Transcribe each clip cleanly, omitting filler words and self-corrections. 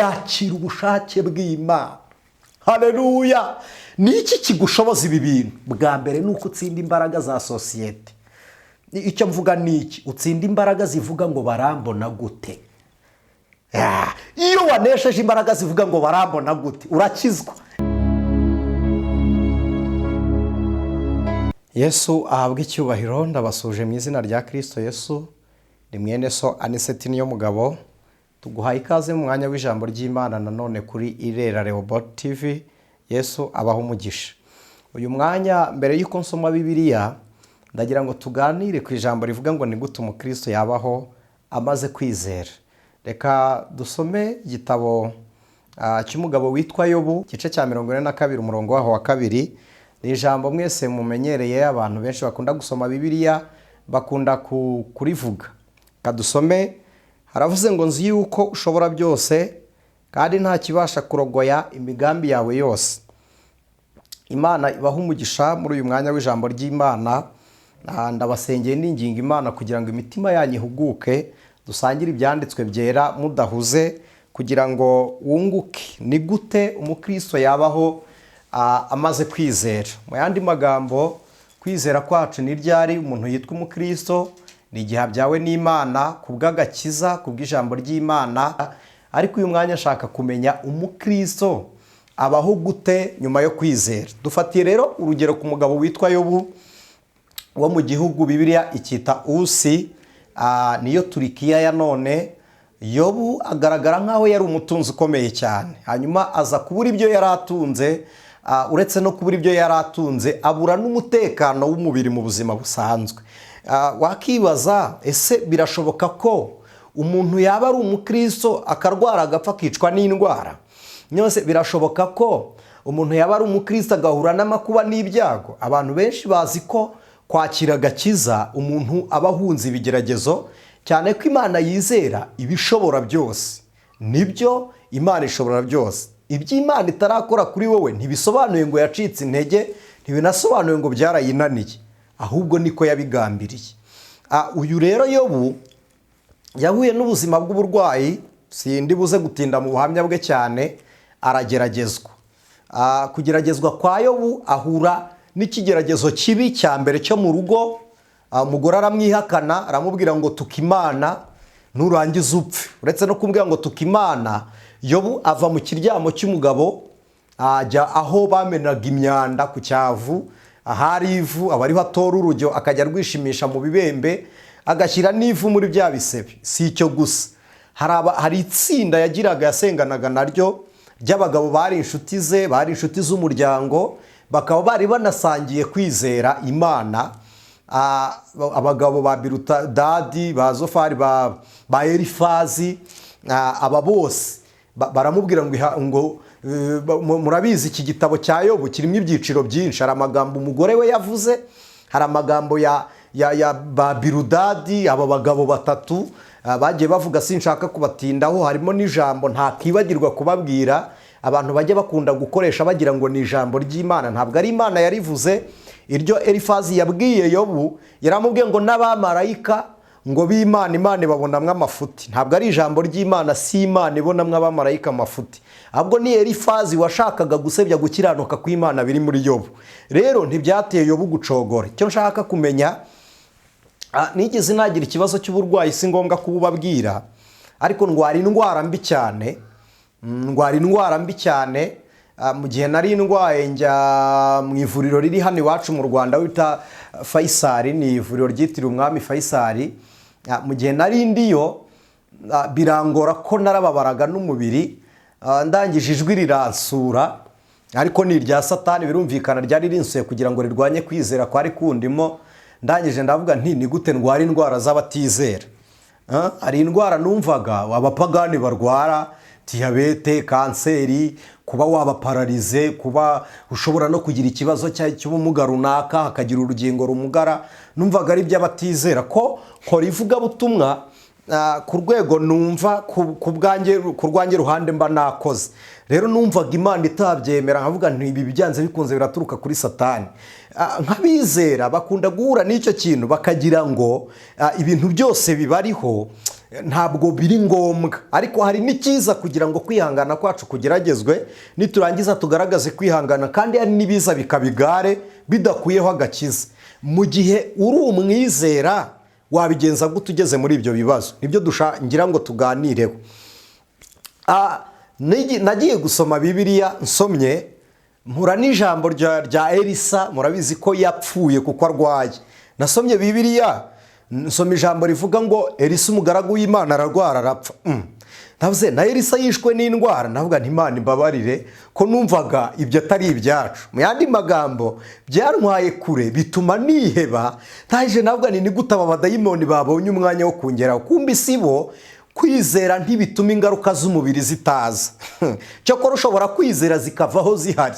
yakira ubushake bw'Imana. Haleluya. Niki kigushoboza ibi bintu? Bwa mbere nuko utsinda imbaraga za societe. Icyo mvuga niki? Utsinda imbaraga zivuga ngo barambona gute. Iyo wanesheje imbaraga zivuga ngo barambona gute, urakizwa. Yesu ahabwe icyubahiro. Ndabasuje mu izina rya Kristo Yesu. Ni mwene Ev.Anicet NIYOMUGABO. Tuguhaye ikaze mu mwanya w'ijambo ry'Imana nanone kuri IRERA REHOBOTH TV. Yesu abaho umugisha. Uyu mwanya mbere y'uko nsoma Bibiliya ndagira ngo tuganire ku ijambo rivuga ngo NIGUTE UMUKRITSO yabaho amaze kwizera. Reka dusome igitabo cy'umugabo witwa Yobu, gice cya 42 umurongo waho wa 2. Ni ijambo mwese mumenyereye, abantu benshi bakunda gusoma Bibiliya bakunda kurivuga. Kadusome. Haravuze ngo nzi yuko ushobora byose kandi nta kibasha kurogoya imigambi yawe yose. Imana ibaha umugisha muri uyu mwanya w'ijambo ry'Imana. Ndabasengeye n'ingingo Imana kugira ngo imitima yanyu ihuguke, dusangire ibyanditswe byera mudahuze kugira ngo wunguke. Ni gute umukristo yabaho amaze kwizera? Mu yandi magambo, kwizera kwacu ni ryari umuntu yitwa umukristo? Ni igihe abyawe n'Imana kubw'agakiza, kubw'ijambo ry'Imana. Ariko uyu mwanya ashaka kumenya umukristo abaho gute nyuma yo kwizera. Dufatiye rero urugero ku mugabo witwa Yobu wo mu gihugu Bibiliya icyita Usi, niyo Turikiya ya none. Yobu agaragara nkaho yari umutunzi ukomeye cyane, hanyuma aza kubura ibyo yari atunze. Uretse no kubura ibyo yari atunze, abura n'umutekano w'umubiri mu buzima busanzwe. Wakibaza, ese birashoboka ko umuntu yaba ari umukristo akarwara agapfa akicwa n'indwara? Nyose birashoboka ko umuntu yaba ari umukristo agahura n'amakuba n'ibyago? Abantu benshi bazi ko kwakira agakiza umuntu aba ahunze ibigeragezo, cyane ko Imana yizera ibishobora byose. Nibyo, Imana ishobora byose. Ibyo Imana itarakora kuri wowe ntibisobanuye ngo yacitse intege, ntibinasobanuye ngo byarayinaniye, ahubwo niko yabigambiriye. Uyu rero Yobu yahuye n'ubuzima bw'uburwayi, sindi buze gutinda mu buhamya bwe cyane. Arageragezwa. Kugeragezwa kwa Yobu ahura n'ikigeragezo kibi cya mbere cyo mu rugo. Umugore aramwihakana, aramubwira ngo tukimana nurangiza upfe. Uretse no kumbwira ngo tukimana, Yobu ava mu kiryamo cy'umugabo ajya aho bamenaga imyanda ku cyavu, ahari ivu, abariho atora urujyo akajya rwishimisha mu bibembe, agashyira n'ivu muri bya bisebe. Si icyo gusa, hari itsinda yagiraga yasenganaga naryo ry'abagabo bari inshuti ze, bari inshuti z'umuryango, bakaba bari banasangiye kwizera Imana. Abagabo ba Biludadi, ba Zofari, ba Elifazi, aba bose baramubwira ngo murabizi iki gitabo cya Yobu kirimo ibyiciro byinshi. Hari amagambo umugore we yavuze, hari amagambo ya ba Biludadi, aba bagabo batatu bagiye bavuga, sinshaka kubatindaho. Harimo n'ijambo ntakibagirwa kubabwira, abantu bajye bakunda gukoresha bagira ngo ni ijambo ry'Imana. Ntabwo ari Imana yarivuze. Iryo Elifazi yabwiye Yobu, yaramubwiye ngo n'abamarayika ngo b'Imana, Imana ibabonamwe amafuti. Ntabwo ari ijambo ry'Imana, si Imana ibonamwe abamarayika amafuti, ahubwo ni Elifazi washakaga gusebya gukiranuka kw'Imana biri muri Yobu. Rero ntibyateye Yobu gucogora. Icyo nshaka kumenya, nigeze nagira ikibazo cy'uburwayi, si ngombwa kububabwira, ariko ndwara indwara mbi cyane. Mu gihe nari ndwaye njya mu ivuriro riri hano iwacu mu Rwanda wita Faisal, ni ivuriro ryitiriwe umwami Faisal. Mu gihe nari ndiyo, birangora ko narababaraga n'umubiri, ndangije ijwi riransura, ariko ni irya Satani birumvikana, ryari rinsuye kugira ngo rirwanye kwizera kwari kundimo. Ndangije ndavuga nti ni gute ndwara indwara z'abatizera? Hari indwara numvaga abapagani barwara, diyabete, kanseri, kuba wabapararize, kuba ushobora no kugira ikibazo cy'ubumuga runaka, hakagira urugingo rumugara. Numvaga ari by'abatizera. Ko nkora ivugabutumwa ku rwego numva ku rwanjye ruhande mba nakoze. Rero numvaga Imana itabyemera, nkavuga nti ibi byanze bikunze biraturuka kuri Satani. Nk'abizera bakunda guhura n'icyo kintu bakagira ngo ibintu byose bibariho ntabwo biri ngombwa, ariko hari n'ikiza kugira ngo kwihangana kwacu kugeragezwe, niturangiza tugaragaze kwihangana, kandi hari n'ibiza bikabigare bidakuyeho agakiza. Mu gihe uri umwizera wabigenza gute ugeze muri ibyo bibazo? Nibyo ngira ngo tuganireho. Nagiye gusoma Bibiliya, nsomye mpura n'ijambo rya Elisa. Murabizi ko yapfuye kuko arwaye. Nasomye Bibiliya, nsoma ijambo rivuga ngo Elisa umugaragu w'Imana ararwara arapfa. Navuze na Elisa yishwe n'indwara, navuga nti Imana imbabarire ko numvaga ibyo atari ibyacu. Mu yandi magambo byantwaye kure, bituma niheba. Ntaje navuga ni gute aba badayimoni babonye umwanya wo kungeraho. Kumbi sibo kwizera ntibituma ingaruka z'umubiri zitaza. Cyokora ushobora kwizera zikavaho zihari,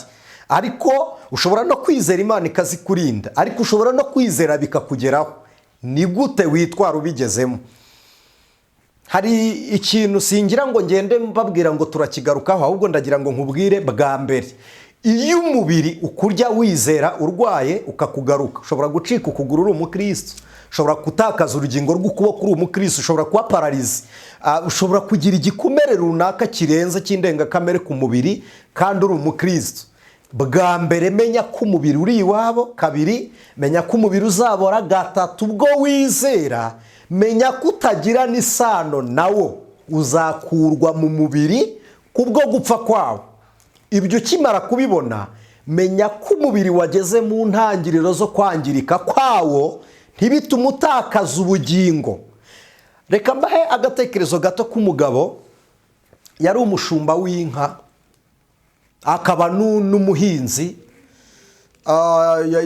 ariko ushobora no kwizera Imana ikazikurinda, ariko ushobora no kwizera bikakugeraho. Ni gute witwara ubigezemo? Hari ikintu singira ngo ngende mbabwira ngo turakigarukaho, ahubwo ndagira ngo nkubwire bwa mbere. Iyo umubiri ukurya wizera urwaye ukakugaruka, ushobora gucika ukuguru uri umukristo, ushobora gutakaza urugingo rw'ukuboko uri umukristo, ushobora kuba pararize, ushobora kugira igikomere runaka kirenze cy'indengakamere ku mubiri kandi uri umukristo. Bwa mbere menya ko umubiri uri iwabo, kabiri menya ko umubiri uzabora, gatatu ubwo wizera menya ko utagira n'isano nawo, uzakurwa mu mubiri kubwo gupfa kwawo. Ibyo ukimara kubibona, menya ko umubiri wageze mu ntangiriro zo kwangirika kwawo, ntibitume utakaza ubugingo. Reka mbahe agatekerezo gato k'umugabo yari umushumba w'inka, akaba n'umuhinzi.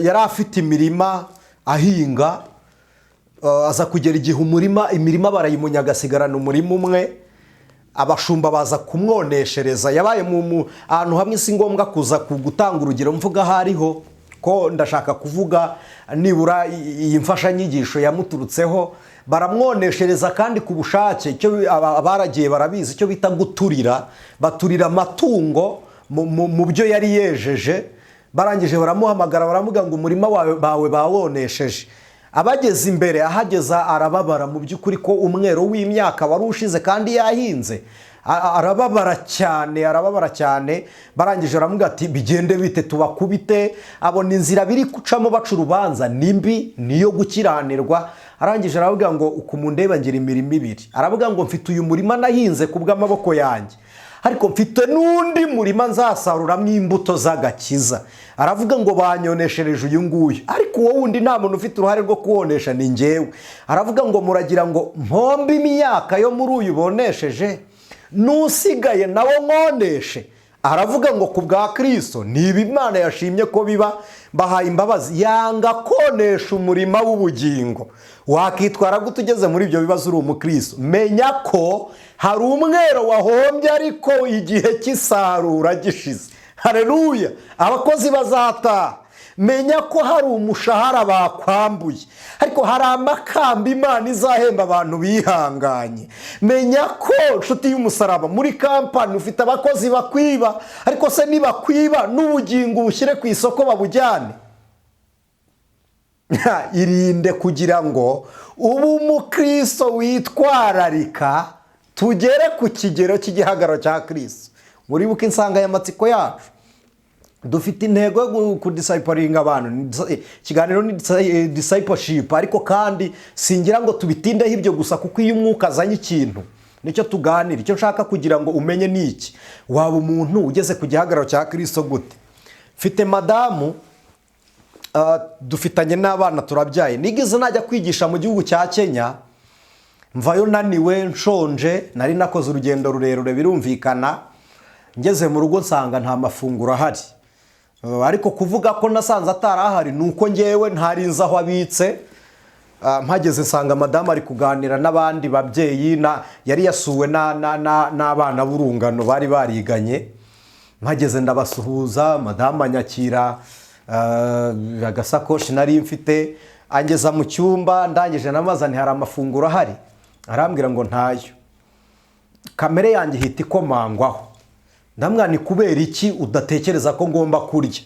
Yari afite imirima ahinga, aza kugera igihe imirima barayimunyaga, asigarana umurima umwe. Abashumba baza kumwoneshereza. Yabaye ahantu hamwe si ngombwa kuza gutanga urugero mvuga hariho, ko ndashaka kuvuga nibura iyi mfashanyigisho yamuturutseho. Baramwoneshereza kandi ku bushake. Icyo abaragiye barabizi, icyo bita guturira. Baturira amatungo mu byo yari yejeje. Barangije baramuhamagara, baramuga ngo umurima bawe bawonesheje. Abageze imbere, ahageza arababara mu by'ukuri ko umwero w'imyaka wari ushize kandi yahinze. Arababara cyane. Barangije baramuga ati bigende bite, tubakubite? Abona inzira biri gucamo baca urubanza nimbi, niyo gukiranirwa. Arangije aravuga ngo ukumundeba ngira imirimo ibiri. Aravuga ngo mfite uyu murima nahinze kubw'amaboko yanjye, ariko mfite n'undi murima nzasaruramo imbuto z'agakiza. Aravuga ngo banyoneshereje uyu nguyu, ariko wowe wundi nta muntu ufite uruhare rwo kuwonesha, ni njyewe. Aravuga ngo muragira ngo mpombe imyaka yo muri uyu bonesheje, n'usigaye nawo nkoneshe? Aravuga ngo ku bwa Kristo niba Imana yashimye ko biba, bahaye imbabazi, yanga konesha umurima w'ubugingo. Wakitwara gute ugeze muri ibyo bibazo uri umukristo? Menya ko hari umwero wahombye, ariko igihe cy'isarura gishize. Haleluya! Abakozi bazataha. Menya ko hari umushahara bakwambuye, ariko hari amakamba Imana izahemba abantu bihanganye. Menya ko nshuti y'umusaraba, muri kampani ufite abakozi bakwiba, ariko se nibakwiba n'ubugingo bushyire ku isoko babujyane. Irinde kugira ngo ube umukristo witwararika tugere ku kigero cy'igihagararo cya Kristo. Muribuke insanganyamatsiko yacu, dufite intego yo kudisciplininga abantu. Ikiganiro ni discipleship, ariko kandi singira ngo tubitindeho ibyo gusa, kuko iyo umwuka azanye ikintu nicyo tuganira. Icyo nshaka kugira ngo umenye ni iki: waba umuntu ugeze ku gihagararo cya Kristo gute? Mfite madamu, dufitanye n'abana turabyaye. Nigeze najya kwigisha mu gihugu cya Kenya, mvayo naniwe nshonje, nari nakoze urugendo rurerure birumvikana. Ngeze mu rugo nsanga nta mafunguro ahari, ariko kuvuga ko nasanze atarahari nuko ngewe ntarinze aho abitse. Mpageze nsanga madamu ari kuganira n'abandi babyeyi, yari yasuwe n'abana b'urungano bari bariganye. Mpageze ndabasuhuza, madamu anyakira agasakoshi nari mfite, angeza mu cyumba. Ndangije namaza nti hari amafunguro ahari? Arambwira ngo ntayo. Kamere yanjye ihita ikomangwaho. Ndamwira ni kubera iki udatekereza ko ngomba kurya?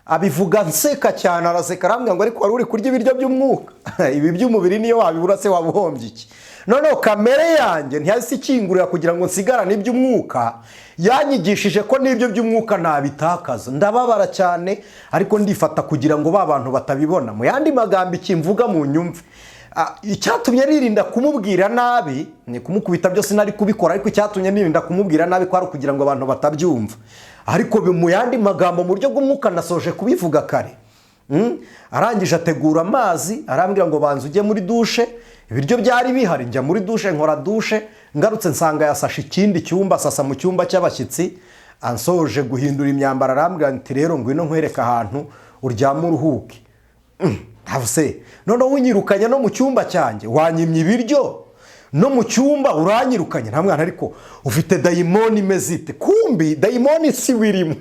abivuga nseka cyane, araseka arambwira ngo ariko wari uri kurya ibiryo by'umwuka ibi by'umubiri niyo wabibura se wabuhombye iki? Noneho kamere yanjye ntihasi ikingurira kugira ngo nsigarane iby'umwuka, yanyigishije ko n'ibyo by'umwuka nabitakaza. Ndababara cyane ariko ndifata kugira ngo ba bantu batabibona. Mu yandi magambo ikimvuga mu nyumve, icyatumye nirinda kumubwira nabi, ni kumukubita byose nari kubikora, ariko icyatumye nirinda kumubwira nabi ko ari kugira ngo abantu batabyumva. Ariko mu yandi magambo mu buryo bw'umwuka nasoje kubivuga kare. Arangije ategura amazi, arambwira ngo banza ujye muri dushe. Ibiryo byari bihari, njya muri dushe, nkora dushe, ngarutse nsanga yasashe ikindi cyumba, asasa mu cyumba cy'abashyitsi. Ansoje guhindura imyambaro, arambwira ati rero ngwino nkwereka ahantu uryama uruhuke. Havuse noneho unyirukanye no mu cyumba cyanjye, wanyimye ibiryo no mu cyumba uranyirukanye. Nta mwana ariko ufite dayimoni imezite. Kumbi dayimoni si wirimo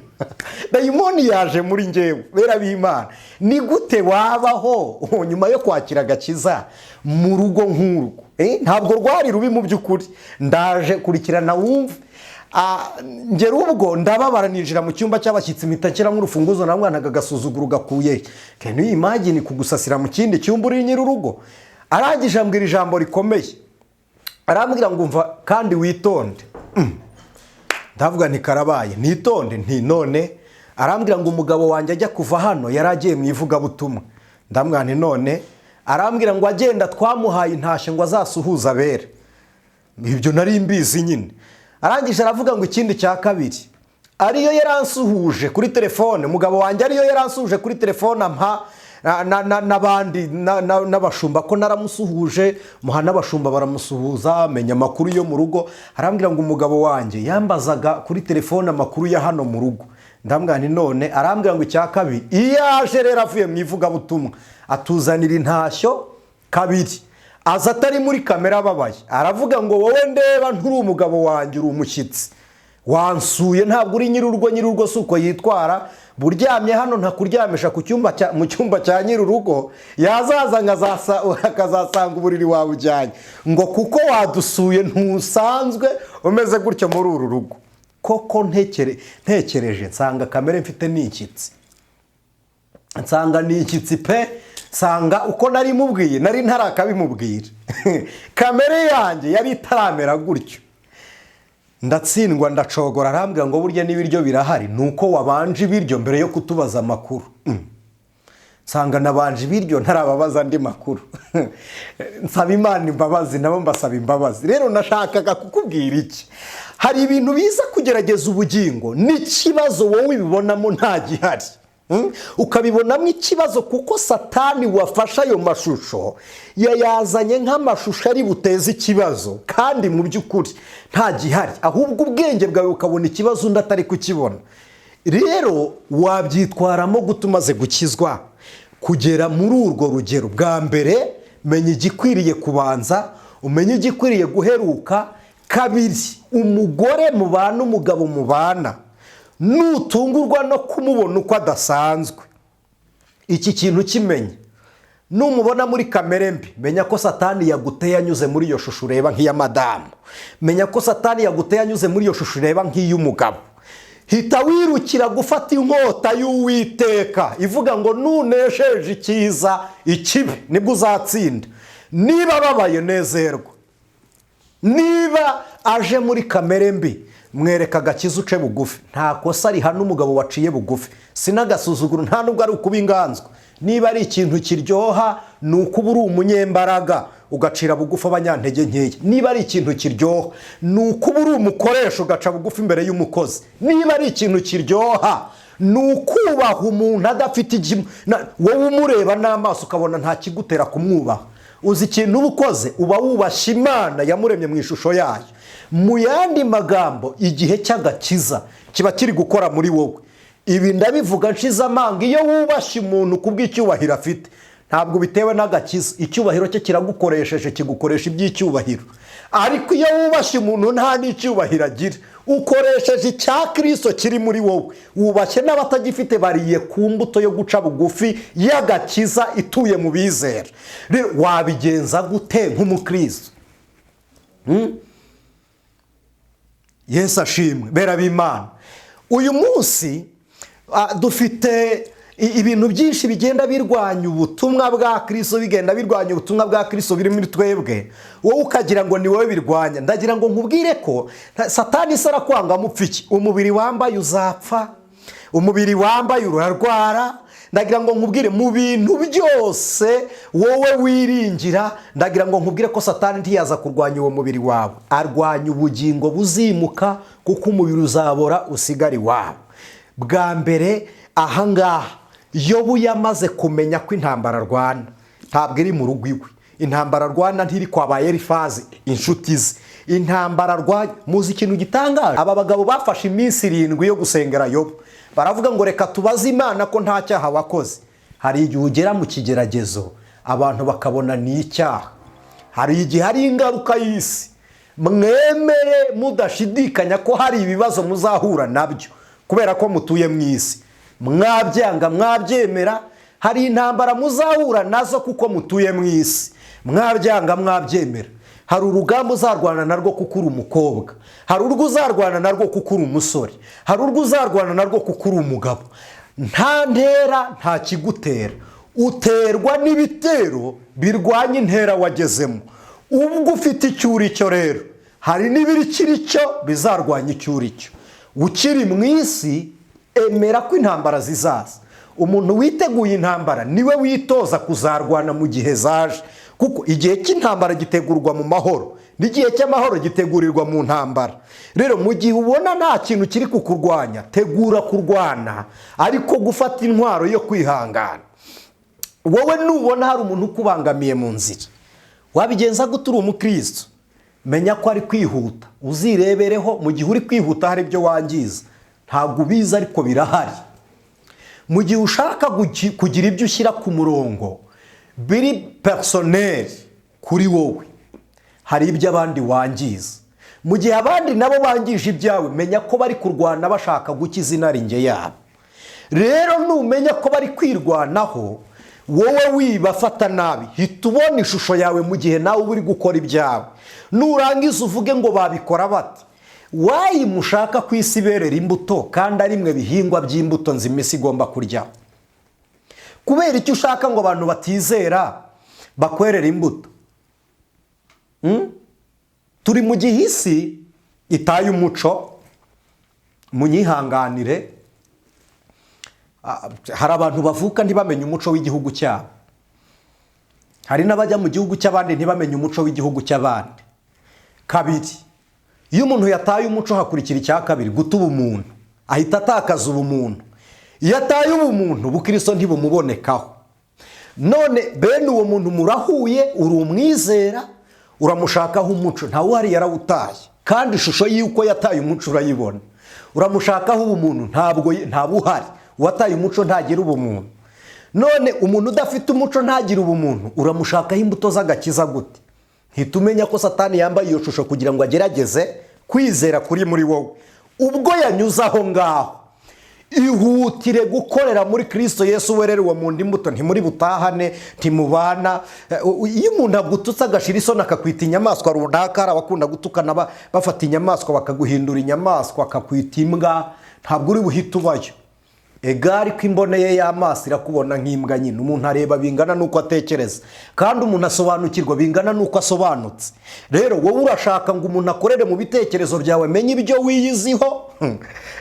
dayimoni yaje muri njyewe. Bera b'Imana, ni gute wabaho nyuma yo kwakira agakiza mu rugo nk'urwo? Ntabwo rwari rubi mu by'ukuri. Ndaje kurikirana wumve. Ngera ubwo ndababara, ninjira mu cyumba cy'abashyitsi, mpita nshyira nk'urufunguzo, na mwana agasuzuguro gakuye. Can you imagine kugusasira mu kindi cyumba uri nyir'urugo? Arangije ambwira ijambo rikomeye, arambwira ngo umva kandi witonde. Ndavuga nti karabaye nitonde nti none. Arambwira ngo umugabo wanjye ajya kuva hano yaragiye mu ivugabutumwa. Ndambwira nti none. Arambwira ngo agenda twamuhaye intashyo ngo azasuhuza abera. Ibyo nari mbizi nyine. Arangije aravuga ngo ikindi cya kabiri, ariyo yaransuhuje kuri telefone, umugabo wanjye ariyo yaransuhuje kuri telefone, ampa n'abandi n'abashumba ko naramusuhuje, muha n'abashumba baramusuhuza, amenya amakuru yo mu rugo. Arambwira ngo umugabo wanjye yambazaga kuri telefone amakuru ya hano mu rugo. Ndambwira nti none. Arambwira ngo icya kabiri, iyo aje rero avuye mu ivugabutumwa atuzanira intashyo kabiri, aza atari muri kamera ababaye, aravuga ngo wowe ndeba nturi umugabo wanjye, uri umushyitsi, wansuye, ntabwo uri nyir'urugo. Nyir'urugo si uko yitwara. Buryamye hano ntakuryamisha mu cyumba cya nyir'urugo, yazaza akazasanga uburiri wawe ujyanye, ngo kuko wadusuye ntusanzwe umeze gutyo muri uru rugo. Koko ntekereje nsanga kamere mfite n'inshyitsi, nsanga n'inshyitsi pe. Sanga uko nari mubwiye nari ntarakabimubwira kamere yanjye yari itaramera gutyo. Ndatsindwa ndacogora. Arambwira ngo burya n'ibiryo birahari, nuko wabanje ibiryo mbere yo kutubaza amakuru. Sanga nabanje ibiryo ntarababaza andi makuru. Nsaba Imana imbabazi, nabo mbasaba imbabazi. Rero nashakaga kukubwira iki? Hari ibintu biza kugerageza ubugingo n'ikibazo wowe bibonamo nta gihari, ukabibonamo ikibazo kuko Satani wafasha ayo mashusho yayazanye nk'amashusho ari buteze ikibazo, kandi mu by'ukuri nta gihari, ahubwo ubwenge bwawe ukabona ikibazo undi atari kukibona. Rero wabyitwaramo gutumaze gukizwa kugera muri urwo rugero. Bwa mbere menya igikwiriye kubanza, umenye igikwiriye guheruka. Kabiri, umugore mubana, umugabo mubana, nutungurwa no kumubona uko adasanzwe, iki kintu kimenye. Numubona muri kamere mbi, menya ko Satani yaguteye anyuze muri iyo shusho ureba nk'iya madamu. Menya ko Satani yaguteye anyuze muri iyo shusho ureba nk'iy'umugabo. Hita wirukira gufata inkota y'Uwiteka ivuga ngo nunesheje icyiza ikibi nibwo uzatsinda. Niba babaye nezerwa, niba aje muri kamere mbi, mwereka agakiza uce bugufi. Nta kosa rihana umugabo waciye bugufi, sinagasuzuguro, nta nubwo ari ukuba inganzwa. Niba ari ikintu kiryoha, ni ukuba uri umunyembaraga ugacira bugufi abanyantege nkeya. Niba ari ikintu kiryoha, ni ukuba uri umukoresha ugaca bugufi imbere y'umukozi. Niba ari ikintu kiryoha, ni ukubaha umuntu adafite wowe umureba n'amaso ukabona nta kigutera kumwubaha. Uzi ikintu uba ukoze, uba wubashye Imana yamuremye mu ishusho yayo. Mu yandi magambo, igihe cy'agakiza kiba kiri gukora muri wowe. Ibi ndabivuga nshize amanga. Iyo wubashye umuntu kubw'icyubahiro afite, ntabwo bitewe n'agakiza. Icyubahiro cye kiragukoresheje, kigukoresha iby'icyubahiro. Ariko iyo wubashye umuntu nta n'icyubahiro agira, ukoresheje icya Kristo kiri muri wowe. Wubashye n'abatagifite, bariye ku mbuto yo guca bugufi y'agakiza ituye mu bizera. Rero wabigenza gute nk'umukristo? Yesu ashimwe. Bera b'Imana, uyu munsi dufite ibintu byinshi bigenda birwanya ubutumwa bwa Kristo, bigenda birwanya ubutumwa bwa Kristo biri muri twebwe, wowe ukagira ngo ni wowe birwanya. Ndagira ngo nkubwire ko Satani se arakwanga mupfiki. Umubiri wambaye uzapfa, umubiri wambaye urarwara. Ndagira ngo nkubwire mu bintu byose wowe wiringira, ndagira ngo nkubwire ko Satani ntiyaza kurwanya uwo mubiri wawe, arwanya ubugingo buzimuka, kuko umubiri uzabora usigari wawe. Bwa mbere ahangaha Yobu yamaze kumenya ko intambara arwana ntabwo iri mu rugo iwe. Intambara arwana ntiri kwa Elifazi inshuti ze. Intambara arwana, muzi ikintu gitangaje, aba bagabo bafashe iminsi 7 yo gusengera Yobu. Baravuga ngo reka tubaze Imana ko nta cyaha wakoze. Hari igihe ugera mu kigeragezo abantu bakabona ni icyaha. Hari igihe hari ingaruka y'isi, mwemere mudashidikanya ko hari ibibazo muzahura nabyo kubera ko mutuye mu isi. Mwabyanga mwabyemera, hari intambara muzahura nazo kuko mutuye mu isi. Mwabyanga mwabyemera, hari urugamba uzarwana narwo kuko uri umukobwa, hari urwo uzarwana narwo kuko uri umusore, hari urwo uzarwana narwo kuko uri umugabo. Nta ntera nta kigutera, uterwa n'ibitero birwanya intera wagezemo. Ubwo ufite icyuri cyo rero, hari n'ibirikiri cyo bizarwanya icyuri cyo. Ukiri mu isi, emera ko intambara zizaza. Umuntu witeguye intambara niwe witoza kuzarwana mu gihe zaje, kuko igihe cy'intambara gitegurwa mu mahoro, n'igihe cy'amahoro gitegurirwa mu ntambara. Rero mu gihe ubona nta kintu kiri kukurwanya, tegura kurwana, ariko gufata intwaro yo kwihangana. Wowe nubona hari umuntu ukubangamiye mu nzira, wabigenza gute uri umukristo? Menya ko ari kwihuta, uzirebereho. Mu gihe uri kwihuta hari ibyo wangiza, ntabwo ubizi ariko birahari. Mu gihe ushaka kugira ibyo ushyira ku murongo biri personnel kuri wowe, hari ibyo abandi wangiza. Mu gihe abandi nabo bangije ibyawe, menya ko bari kurwana bashaka gukiza inaringe yabo. Rero numenya ko bari kwirwanaho, wowe wibafata nabi, hita ubona ishusho yawe mu gihe nawe uri gukora ibyawe. Nurangiza uvuge ngo babikora bati, wayimushaka ku isi berera imbuto kandi ari mwe bihingwa by'imbuto nzima isi igomba kurya. Kubera icyo ushaka ngo abantu batizera bakwerera imbuto? Turi mu gihe isi itaye umuco, munyihanganire. Hari abantu bavuka ntibamenye umuco w'igihugu cyabo, hari n'abajya mu gihugu cy'abandi ntibamenye umuco w'igihugu cy'abandi. Kabiri, iyo umuntu yataye umuco hakurikira icya kabiri, guta ubumuntu, ahita atakaza ubumuntu. Iyo ataye ubumuntu, ubukristo ntibumubonekaho. None bene uwo muntu murahuye, uri umwizera, uramushakaho umuco, ntawe uhari yarawutaye, kandi ishusho y'uko yataye umuco urayibona. Uramushakaho ubumuntu, ntabwo uhari, uwataye umuco ntagira ubumuntu. None umuntu udafite umuco ntagira ubumuntu, uramushakaho imbuto z'agakiza gute? Ntitumenya ko Satani yambaye iyo shusho kugira ngo agerageze kwizera kuri muri wowe. Ubwo yanyuze aho ngaho, ihutire gukorera muri Kristo Yesu wererewe mu ndimbuto, ntimuri butahane, ntimubana. Iyo umuntu agututse agashira isoni akakwita inyamaswa runaka, hari abakunda gutukana bafata inyamaswa bakaguhindura inyamaswa, akakwita imbwa, ntabwo uri buhite ubayo. Egari ko imboneye y'amaso irakubona nk'imbwa nyine. Umuntu areba bingana nuko atekereza, kandi umuntu asobanukirwa bingana nuko asobanutse. Rero wowe urashaka ngo umuntu akorere mu bitekerezo byawe, menye ibyo wiyiziho?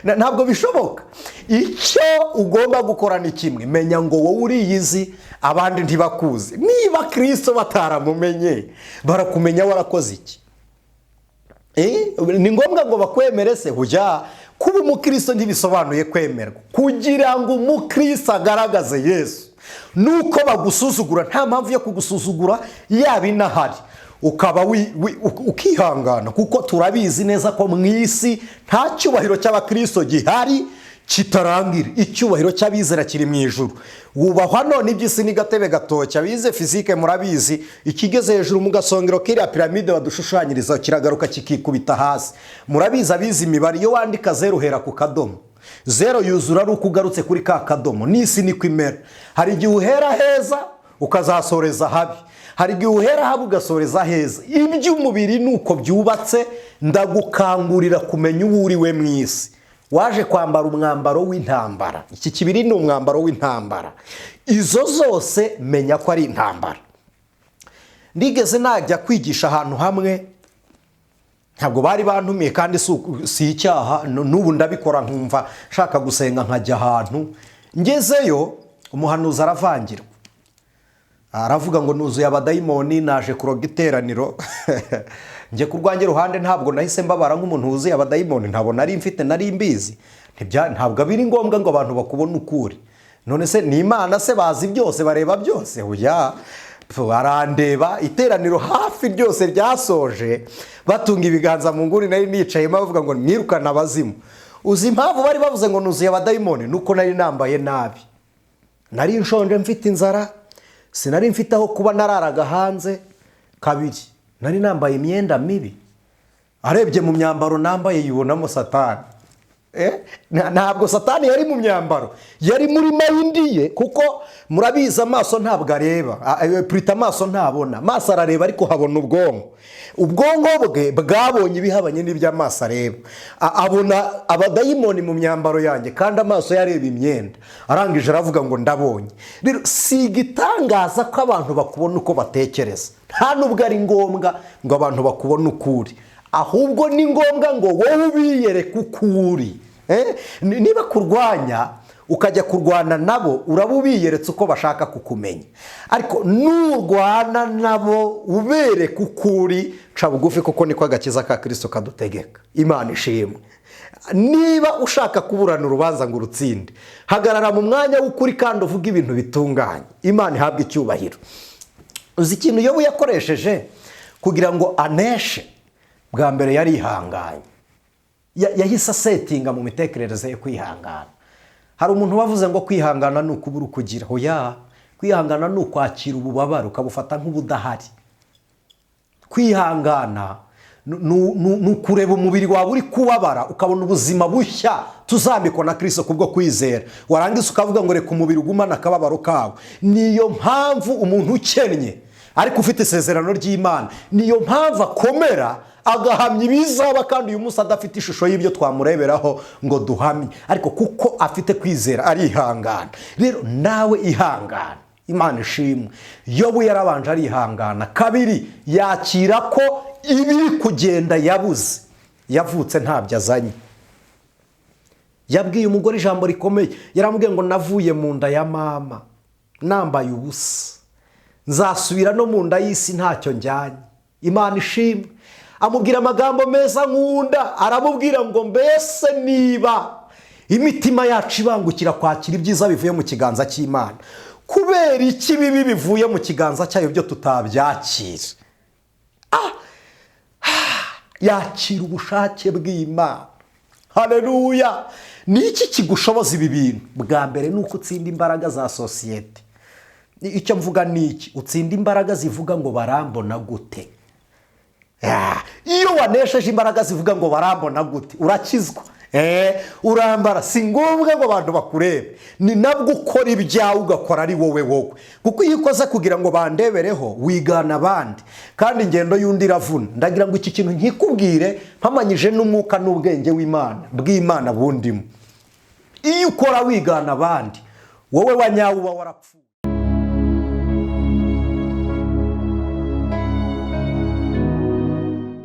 Ntabwo bishoboka. Icyo ugomba gukora ni kimwe, menya ngo wowe uriyizi, abandi ntibakuzi. Niba Kristo bataramumenye, barakumenya warakoze iki? Ni ngombwa ngo bakwemere se? Hujya kuba umukristo ntibisobanuye kwemerwa. Kugira ngo umukristo agaragaze Yesu, nuko bagusuzugura, nta mpamvu yo kugusuzugura yaba inahari, ukaba ukihangana, kuko turabizi neza ko mu isi nta cyubahiro cy'abakristo gihari kitarangira. Icyubahiro cy'abizera kiri mu ijuru. Wubahwa none iby'isi ni gatebe gatoki. Abize fizike murabizi, ikigeze hejuru mu gasongero kiriya piramide badushushanyiriza kiragaruka kikikubita hasi. Murabizi abize imibare, iyo wandika 0 uhera ku kadomo, 0 yuzura ari uko ugarutse kuri ka kadomo. N'isi niko imera. Hari igihe uhera heza ukazasoreza habi, hari igihe uhera habi ugasoreza heza. Iby'umubiri nuko byubatse. Ndagukangurira kumenya uwo uriwe mu isi. waje kwambara umwambaro w'intambara. Iki kibiri ni umwambaro w'intambara. Izo zose menya ko ari intambara. Ndigeze najya kwigisha ahantu hamwe, ntabwo bari bantumiye kandi si icyaha, n'ubu ndabikora nkumva shaka gusenga nkajya ahantu. Ngezeyo umuhanuzi aravangirwa, aravuga ngo nuzuye abadayimoni, naje kuroga iteraniro. Nje kurwangira ruhande ntabwo nahise mbabara nk'umuntu wuzuye abadayimoni, ntabwo nari mfite, nari mbizi. Ntabwo biri ngombwa ngo abantu bakubone ukuri. None se ni Imana se bazi byose, bareba byose? Oya, arandeba. Iteraniro hafi ryose ryasoje batunga ibiganza mu nguni nari nicayemo bavuga ngo mwirukana abazimu. Uzi impamvu bari bavuze ngo nuzuye abadayimoni? Nuko nari nambaye nabi, nari nshonje, mfite inzara, sinari mfite aho kuba, nararaga hanze. Kabiri, nari nambaye imyenda mibi. Arebye mu myambaro nambaye yibonamo Satani. Ntabwo Satani yari mu myambaro, yari muri mayindi ye, kuko murabizi amaso ntabwo areba, prita amaso ntabona. Amaso arareba ariko habona ubwonko. Ubwonko bwe bwabonye ibihabanye n'iby'amaso areba. Abona abadayimoni mu myambaro yanjye kandi amaso yareba imyenda. Arangije aravuga ngo ndabonye. Rero si igitangaza ko abantu bakubona uko batekereza. Nta nubwo ari ngombwa ngo abantu bakubone ukuri, ahubwo ni ngombwa ngo wowe ubiyereke ukuri. Niba kurwanya ukajya kurwana nabo, uraba ubiyeretse uko bashaka kukumenya. Ariko nurwana nabo ubereke ukuri, ca bugufi, kuko niko agakiza ka Kristo kadutegeka. Imana ishimwe. Niba ushaka kuburana urubanza ngo urutsinde, hagarara mu mwanya w'ukuri kandi uvuga ibintu bitunganye. Imana ihabwe icyubahiro. Uzi ikintu Yobu yakoresheje kugira ngo aneshe? Bwa mbere yari ihanganye. Yahise asetinga mu mitekerereze yo kwihangana. Hari umuntu wavuze ngo kwihangana ni ukubura ukugira. Oya, kwihangana ni ukwakira ububabare ukabufata nk'ubudahari. Kwihangana ni ukureba umubiri wawe uri kubabara ukabona ubuzima bushya tuzambikwa na Kristo kubwo kwizera. Warangiza ukavuga ngo reka umubiri ugumane akababaro kawe. Niyo mpamvu umuntu ukennye ariko ufite isezerano ry'Imana, niyo mpamvu akomera agahamya ibizaba, kandi uyu munsi adafite ishusho y'ibyo twamureberaho ngo duhamye, ariko kuko afite kwizera arihangana. Rero nawe ihangana. Imana ishimwe. Yobu yarabanje arihangana. Kabiri, yakira ko ibiri kugenda yabuze. Yavutse ntabyo azanye. Yabwiye umugore ijambo rikomeye. Yaramubwiye ngo navuye mu nda ya mama nambaye ubusa, nzasubira no mu nda y'isi ntacyo njyanye. Imana ishimwe. Amubwira amagambo meza nkunda. Aramubwira ngo mbese niba imitima yacu ibangukira kwakira ibyiza bivuye mu kiganza cy'Imana, kubera iki bibi bivuye mu kiganza cyayo byo tutabyakira? Yakira ubushake bw'Imana. Haleluya. Ni iki kigushoboza ibi bintu? Bwa mbere ni uko utsinda imbaraga za sosiyete. Icyo mvuga ni iki? Utsinda imbaraga zivuga ngo barambona gute. Iyo wanesheje imbaraga zivuga ngo barambona gute, urakizwa. Urambara, si ngombwa ngo abantu bakurebe. Ni nabwo ukora ibyawe ugakora ari wowe. Kuko iyo ukoze kugira ngo bandebereho, wigana abandi, kandi ingendo y'undi iravuna. Ndagira ngo iki kintu nkikubwire mpamanyije n'umwuka n'ubwenge bw'Imana bundimo. Iyo ukora wigana abandi, wowe wanyawe uba warapfuye.